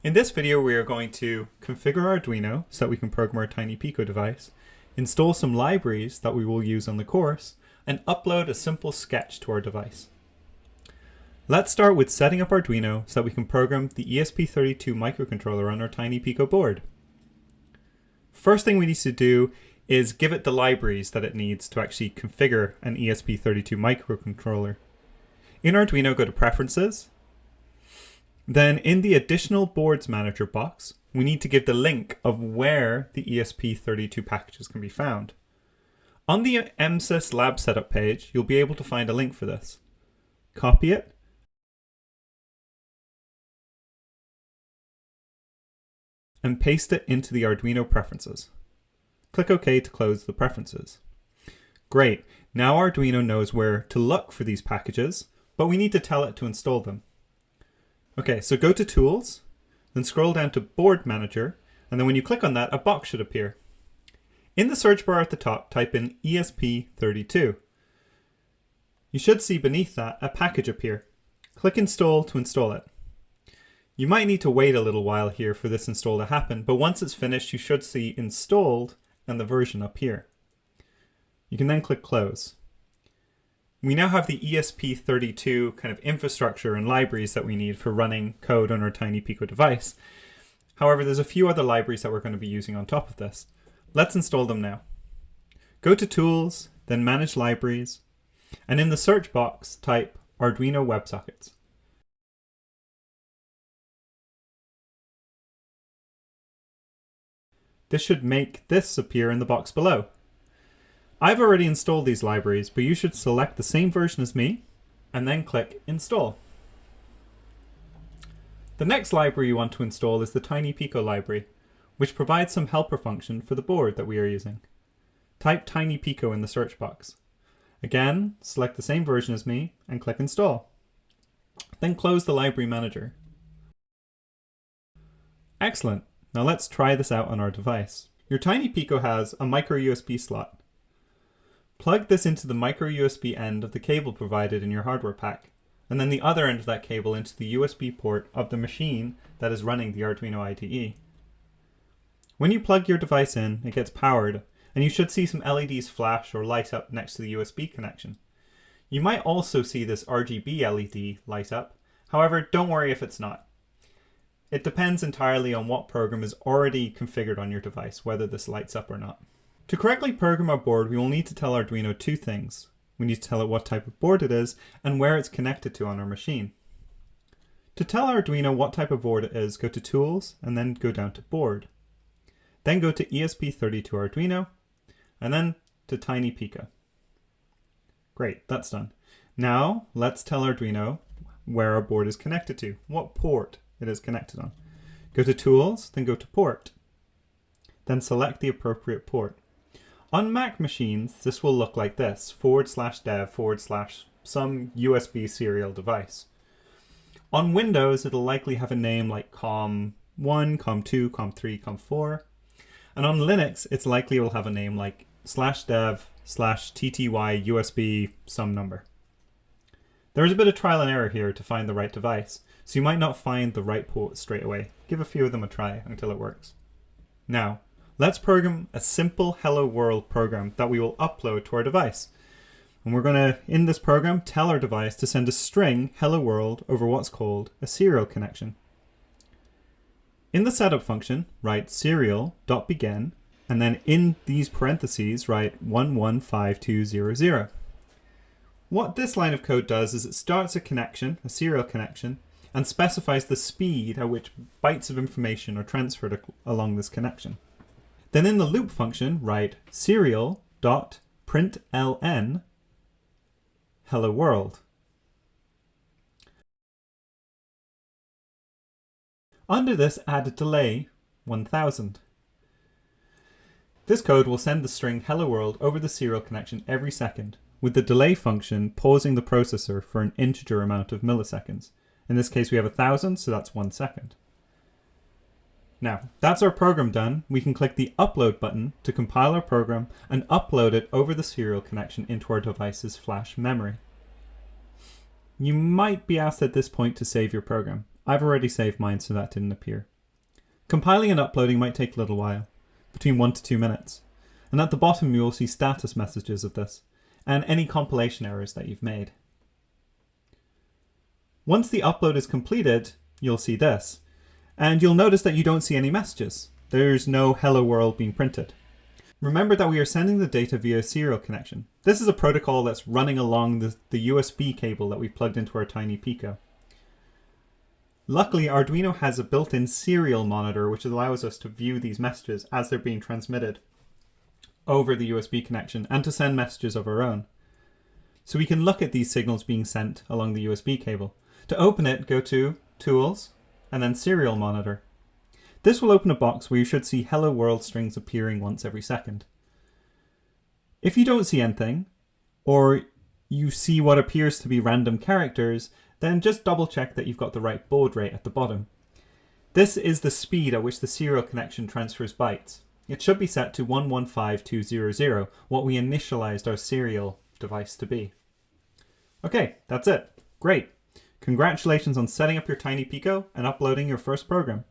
In this video, we are going to configure Arduino so that we can program our TinyPico device, install some libraries that we will use on the course, and upload a simple sketch to our device. Let's start with setting up Arduino so that we can program the ESP32 microcontroller on our TinyPico board. First thing we need to do is give it the libraries that it needs to actually configure an ESP32 microcontroller. In Arduino, go to Preferences. Then in the Additional Boards Manager box, we need to give the link of where the ESP32 packages can be found. On the EmSys lab setup page, you'll be able to find a link for this. Copy it, and paste it into the Arduino preferences. Click OK to close the preferences. Great, now Arduino knows where to look for these packages, but we need to tell it to install them. Okay, so go to Tools, then scroll down to Board Manager, and then when you click on that, a box should appear. In the search bar at the top, type in ESP32. You should see beneath that a package appear. Click Install to install it. You might need to wait a little while here for this install to happen, but once it's finished, you should see Installed and the version up here. You can then click Close. We now have the ESP32 kind of infrastructure and libraries that we need for running code on our TinyPico device. However, there's a few other libraries that we're going to be using on top of this. Let's install them now. Go to Tools, then Manage Libraries, and in the search box, type Arduino WebSockets. This should make this appear in the box below. I've already installed these libraries, but you should select the same version as me and then click Install. The next library you want to install is the TinyPico library, which provides some helper function for the board that we are using. Type TinyPico in the search box. Again, select the same version as me and click Install. Then close the library manager. Excellent. Now let's try this out on our device. Your TinyPico has a micro USB slot. Plug this into the micro USB end of the cable provided in your hardware pack, and then the other end of that cable into the USB port of the machine that is running the Arduino IDE. When you plug your device in, it gets powered, and you should see some LEDs flash or light up next to the USB connection. You might also see this RGB LED light up, however, don't worry if it's not. It depends entirely on what program is already configured on your device, whether this lights up or not. To correctly program our board, we will need to tell Arduino two things. We need to tell it what type of board it is and where it's connected to on our machine. To tell Arduino what type of board it is, go to Tools and then go down to Board. Then go to ESP32 Arduino and then to TinyPico. Great, that's done. Now let's tell Arduino where our board is connected to, what port it is connected on. Go to Tools, then go to Port. Then select the appropriate port. On Mac machines, this will look like this, /dev/ some USB serial device. On Windows, it'll likely have a name like COM1, COM2, COM3, COM4. And on Linux, it's likely it will have a name like /dev/tty USB some number. There is a bit of trial and error here to find the right device, so you might not find the right port straight away. Give a few of them a try until it works. Now, let's program a simple Hello World program that we will upload to our device. And we're going to, in this program, tell our device to send a string Hello World over what's called a serial connection. In the setup function, write serial.begin, and then in these parentheses, write 115200. What this line of code does is it starts a connection, a serial connection, and specifies the speed at which bytes of information are transferred along this connection. Then in the loop function, write serial.println hello world. Under this, add a delay 1000. This code will send the string hello world over the serial connection every second, with the delay function pausing the processor for an integer amount of milliseconds. In this case, we have 1000, so that's 1 second. Now, that's our program done. We can click the Upload button to compile our program and upload it over the serial connection into our device's flash memory. You might be asked at this point to save your program. I've already saved mine, so that didn't appear. Compiling and uploading might take a little while, between 1 to 2 minutes, and at the bottom you will see status messages of this, and any compilation errors that you've made. Once the upload is completed, you'll see this, and you'll notice that you don't see any messages. There's no hello world being printed. Remember that we are sending the data via a serial connection. This is a protocol that's running along the USB cable that we've plugged into our TinyPico. Luckily, Arduino has a built-in serial monitor which allows us to view these messages as they're being transmitted over the USB connection and to send messages of our own. So we can look at these signals being sent along the USB cable. To open it, go to Tools and then Serial Monitor. This will open a box where you should see Hello World strings appearing once every second. If you don't see anything, or you see what appears to be random characters, then just double check that you've got the right baud rate at the bottom. This is the speed at which the serial connection transfers bytes. It should be set to 115200, what we initialized our serial device to be. Okay, that's it. Great. Congratulations on setting up your TinyPico and uploading your first program.